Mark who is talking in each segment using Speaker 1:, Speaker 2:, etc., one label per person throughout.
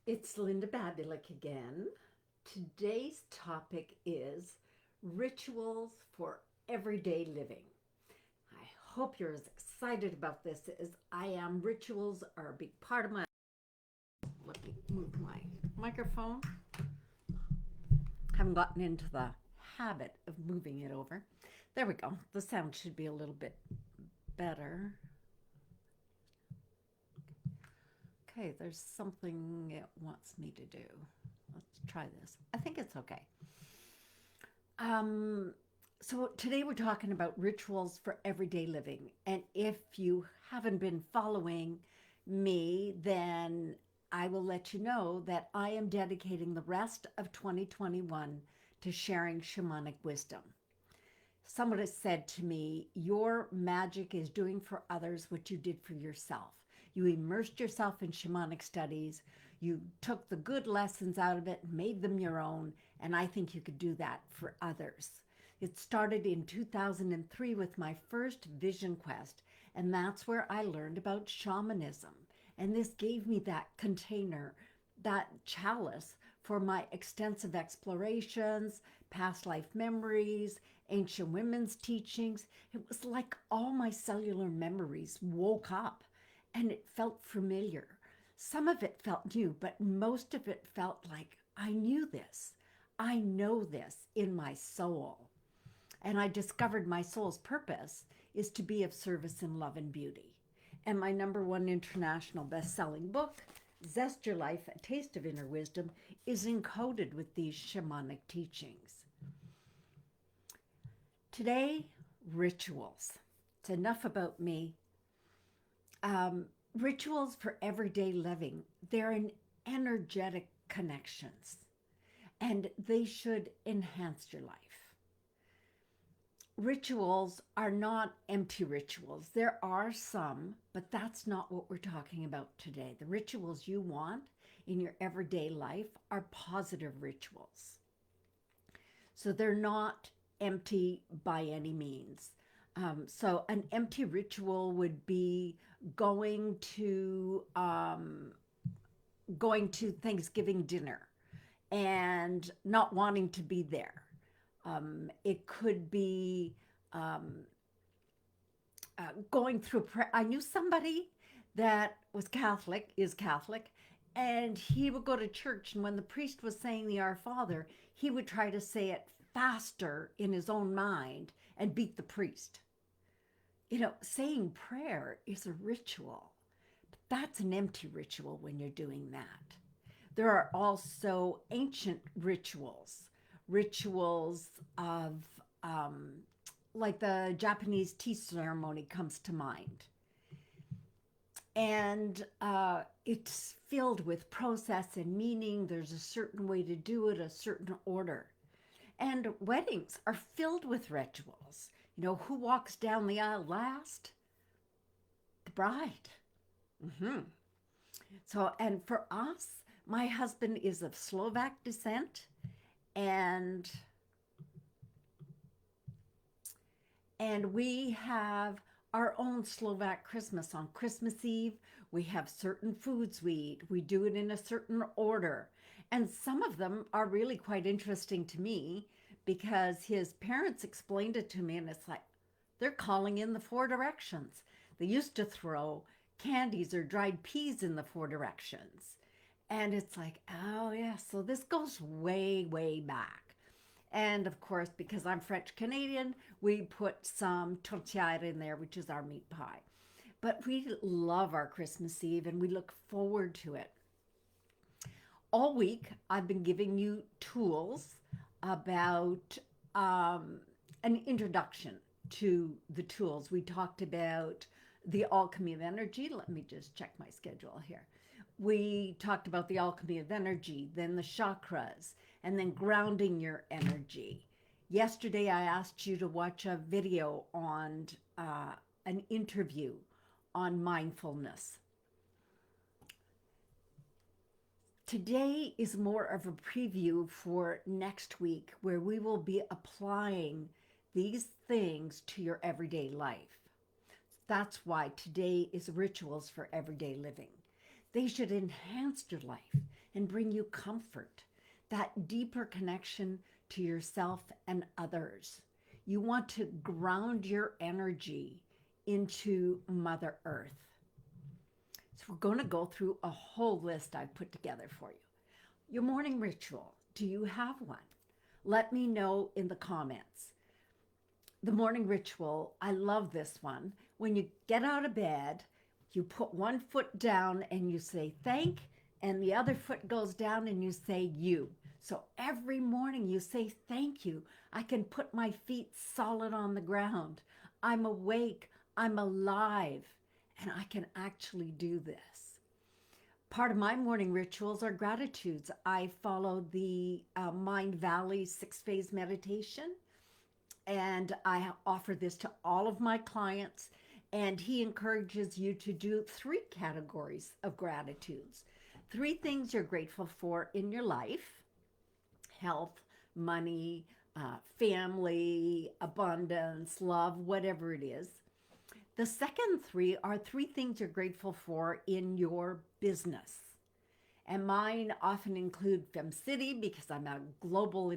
Speaker 1: It's Linda Babulik again. Today's topic is rituals for everyday living. I hope you're as excited about this as I am. Rituals are a big part of my. Let me move my microphone. Haven't gotten into the habit of moving it over. There we go. The sound should be a little bit better. Okay, there's something it wants me to do. Let's try this. I think it's okay. Um, so today we're talking about rituals for everyday living. And if you haven't been following me, then I will let you know that I am dedicating the rest of 2021 to sharing shamanic wisdom. Someone has said to me, your magic is doing for others what you did for yourself. You immersed yourself in shamanic studies. You took the good lessons out of it, made them your own, and I think you could do that for others. It started in 2003 with my first vision quest, and that's where I learned about shamanism. And this gave me that container, that chalice for my extensive explorations, past life memories, ancient women's teachings. It was like all my cellular memories woke up and it felt familiar. Some of it felt new, but most of it felt like I knew this. I know this in my soul. And I discovered my soul's purpose is to be of service in love and beauty. And my #1 international best-selling book, Zest Your Life, A Taste of Inner Wisdom, is encoded with these shamanic teachings. Today, rituals. It's enough about me. Rituals for everyday living, they're an energetic connections, and they should enhance your life. Rituals are not empty rituals. There are some, but that's not what we're talking about today. The rituals you want in your everyday life are positive rituals. So they're not empty by any means. So an empty ritual would be going to Thanksgiving dinner and not wanting to be there. It could be going through prayer. I knew somebody that was Catholic, is Catholic, and he would go to church, and when the priest was saying the Our Father, he would try to say it faster in his own mind and beat the priest. You know, saying prayer is a ritual, but that's an empty ritual when you're doing that. There are also ancient rituals of, like the Japanese tea ceremony comes to mind. And it's filled with process and meaning. There's a certain way to do it, a certain order. And weddings are filled with rituals. You know, who walks down the aisle last? The bride. Mm-hmm. So, and for us, my husband is of Slovak descent, and we have our own Slovak Christmas. On Christmas Eve, we have certain foods we eat. We do it in a certain order. And some of them are really quite interesting to me because his parents explained it to me, and it's like, they're calling in the 4 directions. They used to throw candies or dried peas in the 4 directions. And it's like, oh yeah, so this goes way, way back. And of course, because I'm French Canadian, we put some tourtière in there, which is our meat pie. But we love our Christmas Eve and we look forward to it. All week, I've been giving you tools about an introduction to the tools. We talked about the alchemy of energy. Let me just check my schedule here. We talked about the alchemy of energy, then the chakras, and then grounding your energy. Yesterday, I asked you to watch a video on an interview on mindfulness. Today is more of a preview for next week, where we will be applying these things to your everyday life. That's why today is rituals for everyday living. They should enhance your life and bring you comfort, that deeper connection to yourself and others. You want to ground your energy into Mother Earth. So we're going to go through a whole list I've put together for you. Your morning ritual, do you have one? Let me know in the comments. The morning ritual, I love this one. When you get out of bed, you put one foot down and you say thank, and the other foot goes down and you say you. So every morning you say thank you. I can put my feet solid on the ground. I'm awake. I'm alive. And I can actually do this. Part of my morning rituals are gratitudes. I follow the Mind Valley 6-phase meditation, and I offer this to all of my clients, and he encourages you to do 3 categories of gratitudes. 3 things you're grateful for in your life: health, money, family, abundance, love, whatever it is. The second 3 are 3 things you're grateful for in your business. And mine often include FemCity, because I'm a global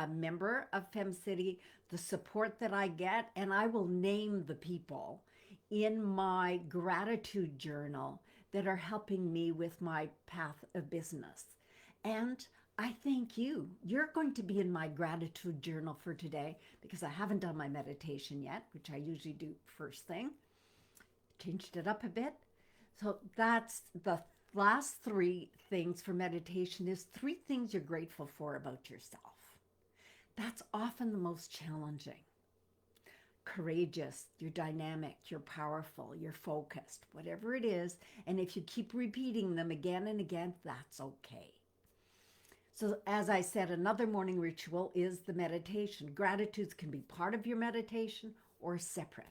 Speaker 1: member of FemCity, the support that I get, and I will name the people in my gratitude journal that are helping me with my path of business. And I thank you. You're going to be in my gratitude journal for today, because I haven't done my meditation yet, which I usually do first thing. Changed it up a bit. So that's the last 3 things for meditation, is 3 things you're grateful for about yourself. That's often the most challenging. Courageous, you're dynamic, you're powerful, you're focused, whatever it is. And if you keep repeating them again and again, that's okay. So as I said, another morning ritual is the meditation. Gratitudes can be part of your meditation or separate.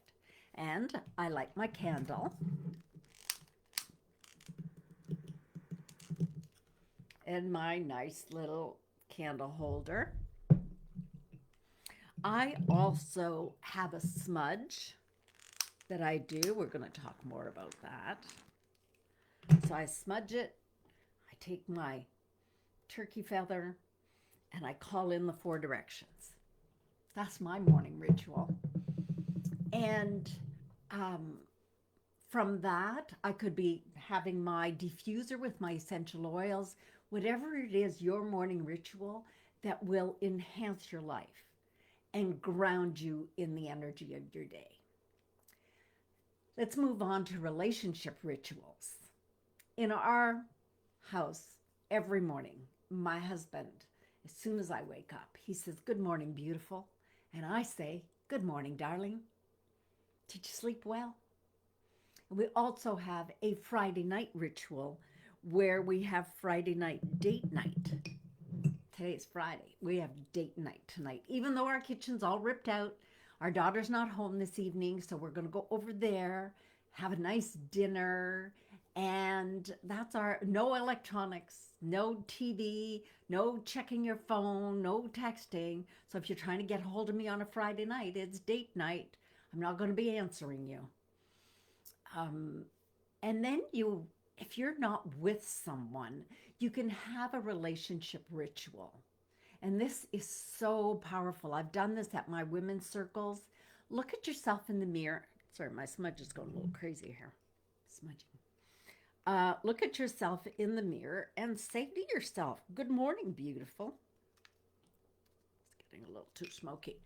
Speaker 1: And I light my candle. And my nice little candle holder. I also have a smudge that I do. We're going to talk more about that. So I smudge it. I take my turkey feather and I call in the 4 directions. That's my morning ritual. And from that, I could be having my diffuser with my essential oils, whatever it is, your morning ritual that will enhance your life and ground you in the energy of your day. Let's move on to relationship rituals. In our house, every morning, my husband, as soon as I wake up, he says, "Good morning, beautiful." And I say, "Good morning, darling. Did you sleep well?" And we also have a Friday night ritual where we have Friday night date night. Today's Friday. We have date night tonight. Even though our kitchen's all ripped out, our daughter's not home this evening, so we're going to go over there, have a nice dinner, and that's our no electronics, no TV, no checking your phone, no texting. So if you're trying to get a hold of me on a Friday night, it's date night. I'm not going to be answering you. And then if you're not with someone, you can have a relationship ritual. And this is so powerful. I've done this at my women's circles. Look at yourself in the mirror. Sorry, my smudge is going a little crazy here. Smudging. Look at yourself in the mirror and say to yourself, "Good morning, beautiful." It's getting a little too smoky.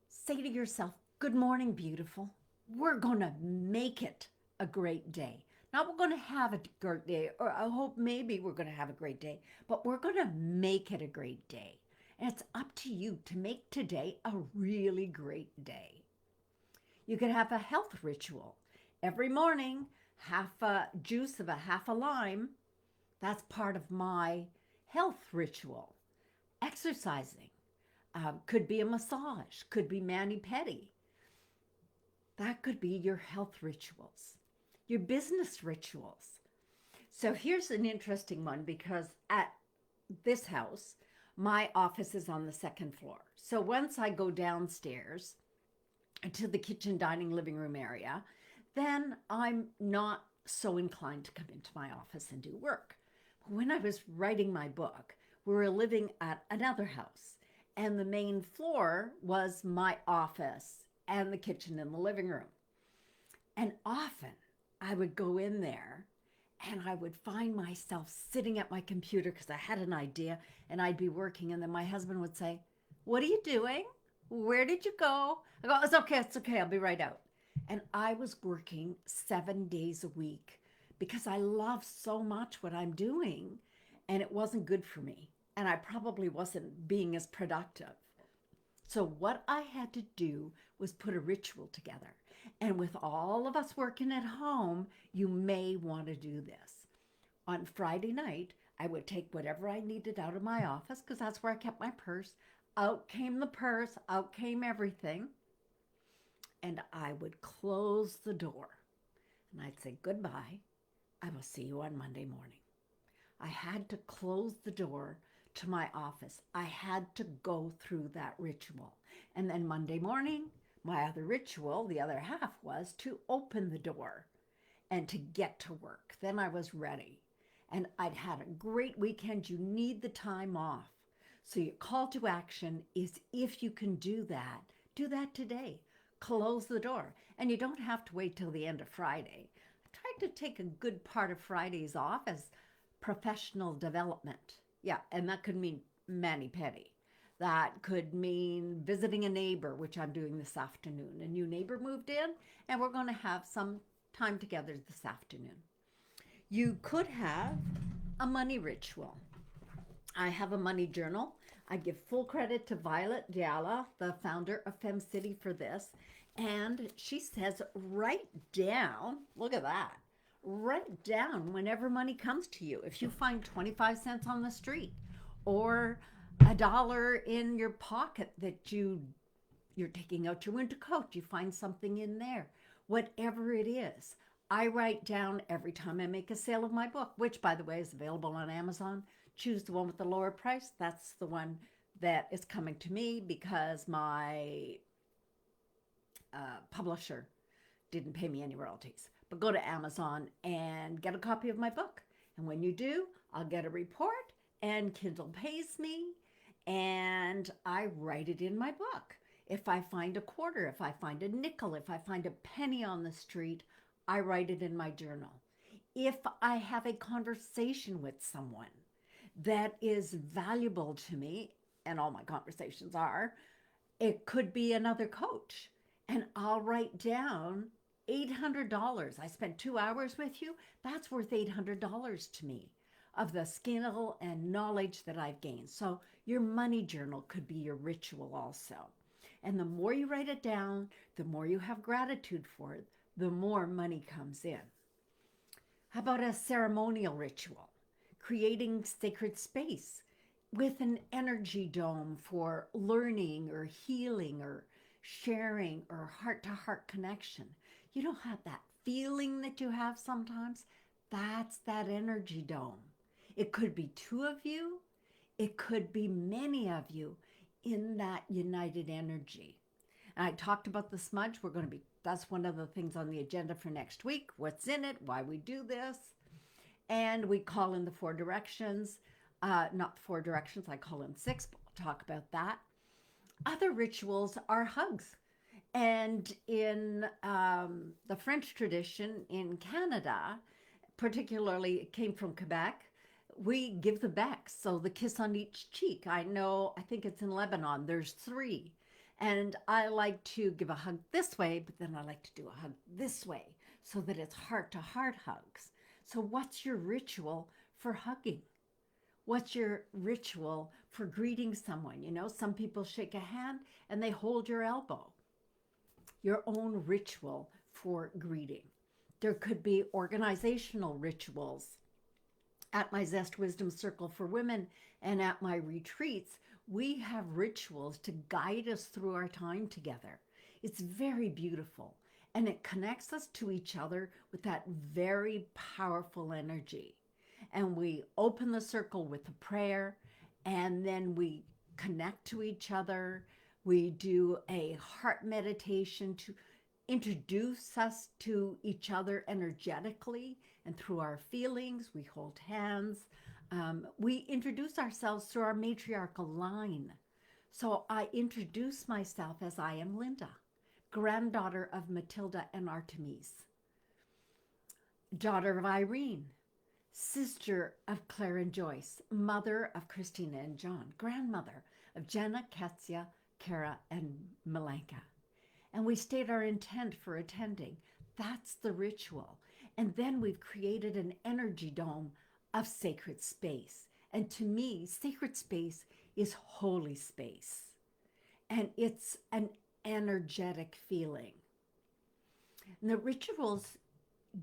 Speaker 1: Say to yourself, "Good morning, beautiful. We're going to make it a great day." Not we're going to have a great day, or I hope maybe we're going to have a great day, but we're going to make it a great day. And it's up to you to make today a really great day. You could have a health ritual. Every morning, half a juice of a half a lime. That's part of my health ritual. Exercising. Could be a massage, could be mani-pedi. That could be your health rituals, your business rituals. So here's an interesting one, because at this house, my office is on the 2nd floor. So once I go downstairs to the kitchen, dining, living room area, then I'm not so inclined to come into my office and do work. When I was writing my book, we were living at another house, and the main floor was my office and the kitchen and the living room. And often I would go in there and I would find myself sitting at my computer because I had an idea and I'd be working. And then my husband would say, "What are you doing? Where did you go?" I go, it's okay, I'll be right out. And I was working 7 days a week because I love so much what I'm doing, and it wasn't good for me. And I probably wasn't being as productive. So, what I had to do was put a ritual together. And with all of us working at home, you may want to do this. On Friday night, I would take whatever I needed out of my office because that's where I kept my purse. Out came the purse, out came everything. And I would close the door and I'd say, "Goodbye. I will see you on Monday morning." I had to close the door to my office. I had to go through that ritual. And then Monday morning, my other ritual, the other half, was to open the door and to get to work. Then I was ready. And I'd had a great weekend. You need the time off. So your call to action is, if you can do that today. Close the door. And you don't have to wait till the end of Friday. I tried to take a good part of Fridays off as professional development. Yeah, and that could mean mani-pedi. That could mean visiting a neighbor, which I'm doing this afternoon. A new neighbor moved in, and we're going to have some time together this afternoon. You could have a money ritual. I have a money journal. I give full credit to Violet Diala, the founder of FemCity, for this. And she says, write down, look at that, write down whenever money comes to you. If you find 25 cents on the street or $1 in your pocket that you're taking out your winter coat, you find something in there, whatever it is. I write down every time I make a sale of my book, which, by the way, is available on Amazon. Choose the one with the lower price. That's the one that is coming to me because my publisher didn't pay me any royalties. But go to Amazon and get a copy of my book. And when you do, I'll get a report and Kindle pays me and I write it in my book. If I find a quarter, if I find a nickel, if I find a penny on the street, I write it in my journal. If I have a conversation with someone that is valuable to me, and all my conversations are, it could be another coach, and I'll write down $800. I spent 2 hours with you. That's worth $800 to me of the skill and knowledge that I've gained. So your money journal could be your ritual also. And the more you write it down, the more you have gratitude for it, the more money comes in. How about a ceremonial ritual? Creating sacred space with an energy dome for learning or healing or sharing or heart-to-heart connection. You don't have that feeling that you have sometimes. That's that energy dome. It could be 2 of you. It could be many of you in that united energy. And I talked about the smudge. That's one of the things on the agenda for next week. What's in it, why we do this. And we call in the 4 directions. Not 4 directions, I call in 6, but we'll talk about that. Other rituals are hugs. And in the French tradition in Canada, particularly it came from Quebec, we give the bec, so the kiss on each cheek. I think it's in Lebanon, there's 3. And I like to give a hug this way, but then I like to do a hug this way so that it's heart-to-heart hugs. So what's your ritual for hugging? What's your ritual for greeting someone? You know, some people shake a hand and they hold your elbow. Your own ritual for greeting. There could be organizational rituals. At my Zest Wisdom Circle for Women and at my retreats, we have rituals to guide us through our time together. It's very beautiful, and it connects us to each other with that very powerful energy. And we open the circle with a prayer, and then we connect to each other. We do a heart meditation to introduce us to each other energetically and through our feelings. We hold hands. We introduce ourselves through our matriarchal line. So I introduce myself as I am Linda, granddaughter of Matilda and Artemis, daughter of Irene, sister of Claire and Joyce, mother of Christina and John, grandmother of Jenna, Ketsia, Kara, and Malanka. And we state our intent for attending. That's the ritual. And then we've created an energy dome of sacred space. And to me, sacred space is holy space. And it's an energetic feeling. And the rituals,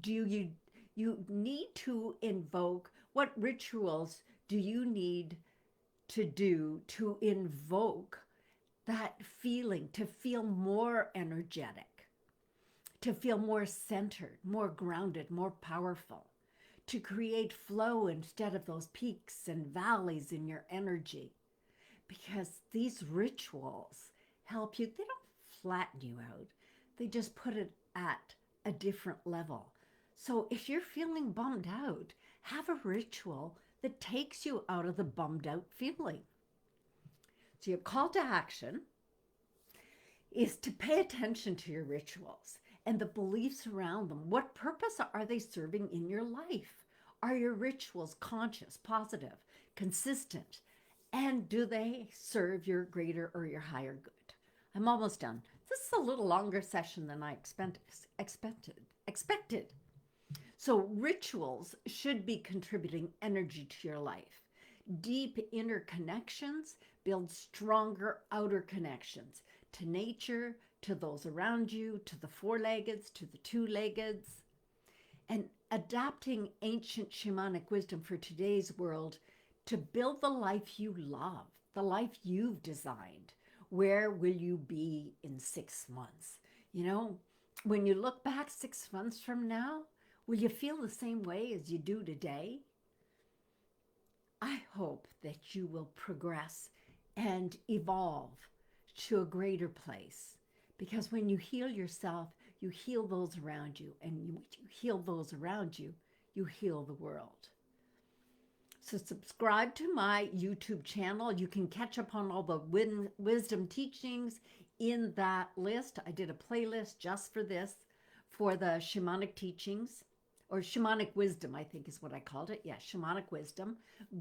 Speaker 1: you need to invoke, what rituals do you need to do to invoke that feeling, to feel more energetic, to feel more centered, more grounded, more powerful, to create flow instead of those peaks and valleys in your energy? Because these rituals help you. They don't flatten you out. They just put it at a different level. So if you're feeling bummed out, have a ritual that takes you out of the bummed out feeling. So your call to action is to pay attention to your rituals and the beliefs around them. What purpose are they serving in your life? Are your rituals conscious, positive, consistent? And do they serve your greater or your higher good? I'm almost done. This is a little longer session than I expected. So rituals should be contributing energy to your life. Deep inner connections build stronger outer connections to nature, to those around you, to the four-leggeds, to the two-leggeds. And adapting ancient shamanic wisdom for today's world to build the life you love, the life you've designed. Where will you be in 6 months? You know, when you look back 6 months from now, will you feel the same way as you do today? I hope that you will progress and evolve to a greater place. Because when you heal yourself, you heal those around you. And when you heal those around you, you heal the world. So subscribe to my YouTube channel. You can catch up on all the wisdom teachings in that list. I did a playlist just for this, for the shamanic teachings, or shamanic wisdom, I think is what I called it. Yeah, shamanic wisdom.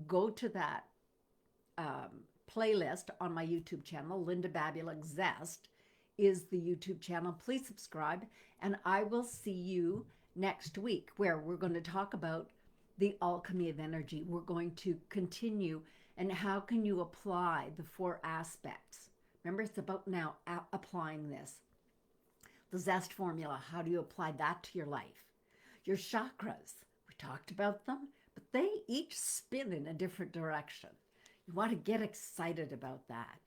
Speaker 1: Go to that playlist on my YouTube channel. Linda Babulak Zest is the YouTube channel. Please subscribe, and I will see you next week, where we're going to talk about the alchemy of energy. We're going to continue, and how can you apply the 4 aspects? Remember, it's about now applying this. The Zest formula, how do you apply that to your life? Your chakras, we talked about them, but they each spin in a different direction. You want to get excited about that.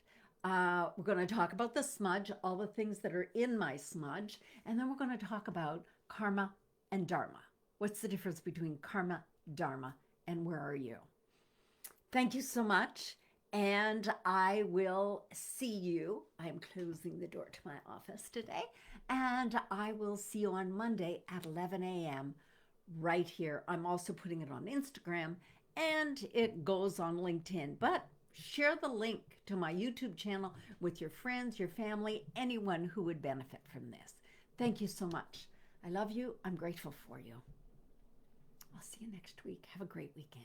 Speaker 1: We're going to talk about the smudge, all the things that are in my smudge, and then we're going to talk about karma and dharma. What's the difference between karma, dharma, and where are you? Thank you so much, and I will see you. I'm closing the door to my office today, and I will see you on Monday at 11 a.m. right here. I'm also putting it on Instagram, and it goes on LinkedIn, but share the link to my YouTube channel with your friends, your family, anyone who would benefit from this. Thank you so much. I love you. I'm grateful for you. I'll see you next week. Have a great weekend.